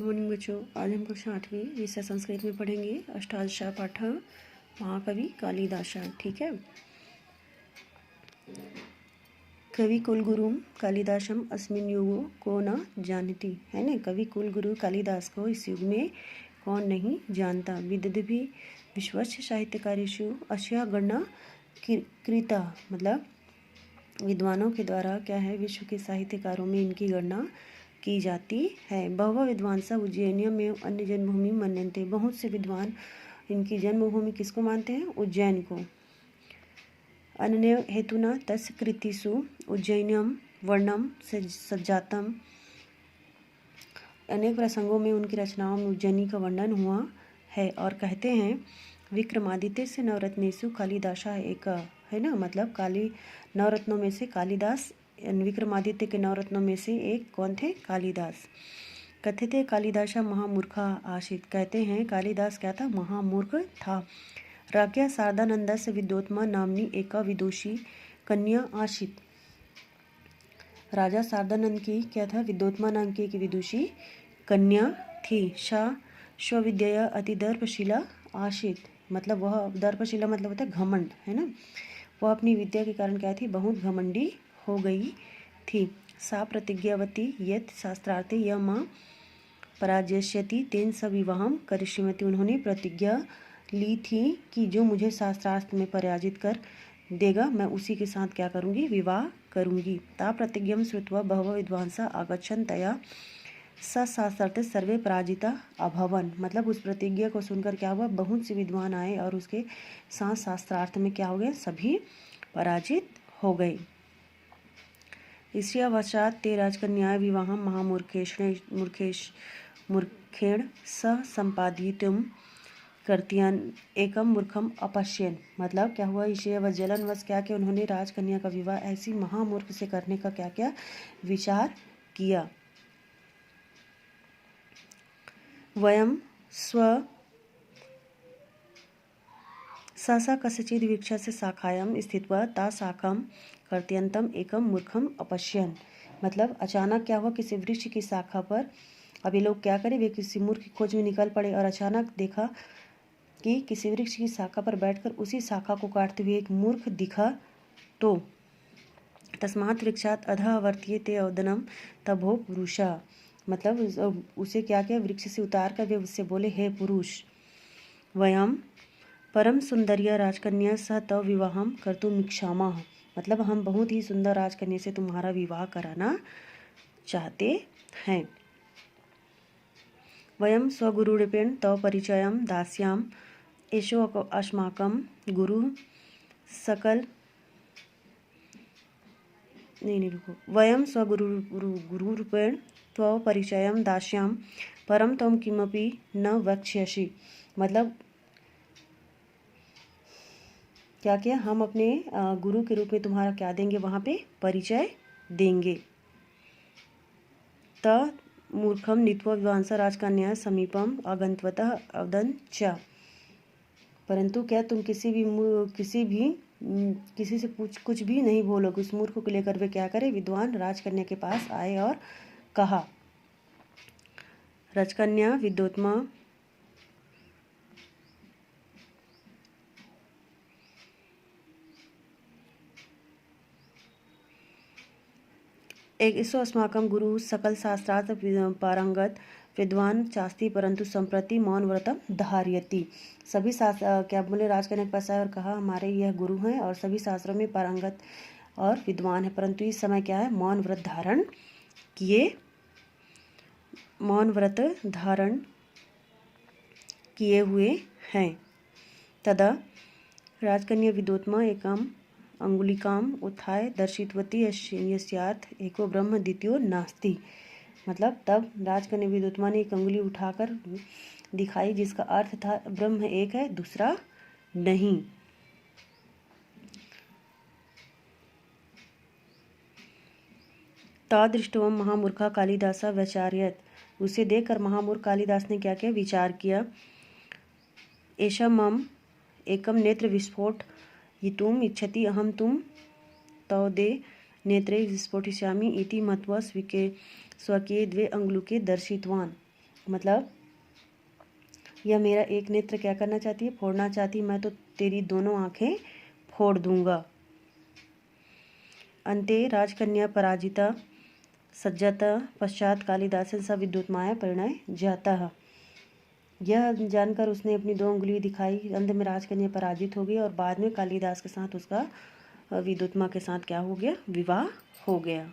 Good morning बच्चों। आज हम कक्षा 8वीं विषय संस्कृत में पढ़ेंगे अष्टादश पाठ महाकवि कालिदास। ठीक है। कवि कुलगुरुम कालिदासम अस्मिन युगो को न जानती, है ना। कवि कुलगुरु कालिदास को इस युग में कौन नहीं जानता। विदधि विश्वस्य साहित्यकारीषु अस्या गणना कृता, मतलब विद्वानों के द्वारा क्या है, विश्व के साहित्यकारों में इनकी गणना की जाती है। बहु विद्वांसा उज्जैनियम में अन्य जन्मभूमि मन्यन्ते, बहुत से विद्वान इनकी जन्मभूमि किसको मानते हैं, उज्जैन को। अन्य हेतुना तस् कृतिषु उज्जैनियम वर्णम सज्जातम, अनेक प्रसंगों में उनकी रचनाओं में उज्जैनी का वर्णन हुआ है। और कहते हैं विक्रमादित्य से नवरत्नेषु कालिदासा एक, है ना, मतलब काली नवरत्नों में से कालिदास, विक्रमादित्य के नवरत्नों में से एक कौन थे, कालिदास। कथित कालिदासा महामूर्खा आशित, कहते हैं कालिदास क्या था, महामूर्ख था। राज्ञा शारदानंदस्य विद्योत्मा नामनी एका विदुषी कन्या आशित, राजा शारदानंद की क्या था, विद्योत्मा नाम की एक विदुषी कन्या थी। स्वविद्या अति दर्पशीला आशित, मतलब वह दर्पशीला मतलब होता है घमंड, है ना। वह अपनी विद्या के कारण क्या थी, बहुत घमंडी हो गई थी। सा प्रतिज्ञावती यत् शास्त्रार्थे यह माँ पराजयष्यति तेन स विवाहम करिष्यति, उन्होंने प्रतिज्ञा ली थी कि जो मुझे शास्त्रार्थ में पराजित कर देगा मैं उसी के साथ क्या करूँगी, विवाह करूँगी। ता प्रतिज्ञां श्रुत्वा बहवः विद्वांसा आगच्छन् तया स शास्त्रार्थे सर्वे पराजिता अभवन्, मतलब उस प्रतिज्ञा को सुनकर क्या हुआ, बहुत से विद्वान आए और उसके साथ शास्त्रार्थ में क्या हो गए, सभी पराजित हो गए। इसया वशात ते राजकन्या विवाह मूर्खेण स संपादितुम कर्तियान एकम मूर्खम अपश्यन, मतलब क्या हुआ, ईशय व जलनवश क्या कि उन्होंने राजकन्या का विवाह ऐसी महामूर्ख से करने का क्या क्या विचार किया। वयम स्व सा कस्यचिद वृक्षस्य शाखायां स्थित्वा ता शाखां कर्तयन्तम एकम मूर्खम अपश्यन, मतलब अचानक क्या हुआ, किसी वृक्ष की शाखा पर अभी लोग क्या करें, वे किसी मूर्ख की खोज में निकल पड़े और अचानक देखा कि किसी वृक्ष की शाखा पर बैठकर उसी शाखा को काटते हुए एक मूर्ख दिखा। तो तस्मात् वृक्षात् अधः अवर्त्यते अवदनम तभो पुरुषा, मतलब उसे क्या किया, वृक्ष से उतार कर वे उससे बोले, हे पुरुष, वयम परम सुंदरिया राजकन्या सह तव विवाहम कर्तुम इच्छामः, मतलब हम बहुत ही सुंदर राजकन्या से तुम्हारा विवाह कराना चाहते हैं। वयम स्वगुरुरूपेण तव परिचयं दास्याम एषो अस्माकं गुरु सकल वयम स्वगुरुरूपेण तव परिचयं दास्याम परम त्वं किमपि न वक्ष्यसि, मतलब क्या किया, हम अपने गुरु के रूप में तुम्हारा क्या देंगे, वहाँ पे परिचय देंगे। त मूर्खम नीत्वा विद्वांसा राजकन्या समीपम आगंतवतः अवदन् च, परंतु क्या तुम किसी से कुछ भी नहीं बोलोगे, उस मूर्ख को लेकर वे क्या करे, विद्वान राजकन्या के पास आए और कहा। राजकन्या विद्योत्मा एक इसो अस्माकं गुरु सकल शास्त्रार्थ पारंगत विद्वान चास्ति परंतु संप्रति मौन व्रतम धारयति, सभी शास्त्र क्या बोले, राजकन्या के पास आए और कहा हमारे यह गुरु हैं और सभी शास्त्रों में पारंगत और विद्वान है, परंतु इस समय क्या है, मौन व्रत धारण किए हुए हैं। तदा राजकन्या विद्योत्मा एकम अंगुलिकाम उत्थाय दर्शितवती यस्यार्थ एको ब्रह्म द्वितीयो नास्ति, मतलब तब राजकन्या विद्योत्मा ने एक अंगुली उठाकर दिखाई जिसका अर्थ था ब्रह्म एक है, दूसरा नहीं। तादृष्टवम महामूर्खा कालिदासा वैचार्यत, उसे देखकर महामूर्ख कालिदास ने क्या किया, विचार किया। एषा मम एकम नेत्र विस्फोट यितुम इच्छति अहम तुम तौदे नेत्रे विस्फोटिष्यामि इति मत्वा स्वकीय द्वे अंगुलिके दर्शितवान, मतलब यह मेरा एक नेत्र क्या करना चाहती है, फोड़ना चाहती, मैं तो तेरी दोनों आंखें फोड़ दूंगा। अन्ते राजकन्या पराजिता सज्जता पश्चात कालिदासन स विद्युत्माया परिणय जाता। यह जानकर उसने अपनी 2 उंगली दिखाई। अंत में राजकन्या पराजित हो गई और बाद में कालिदास के साथ उसका विद्युत्मा के साथ क्या हो गया, विवाह हो गया।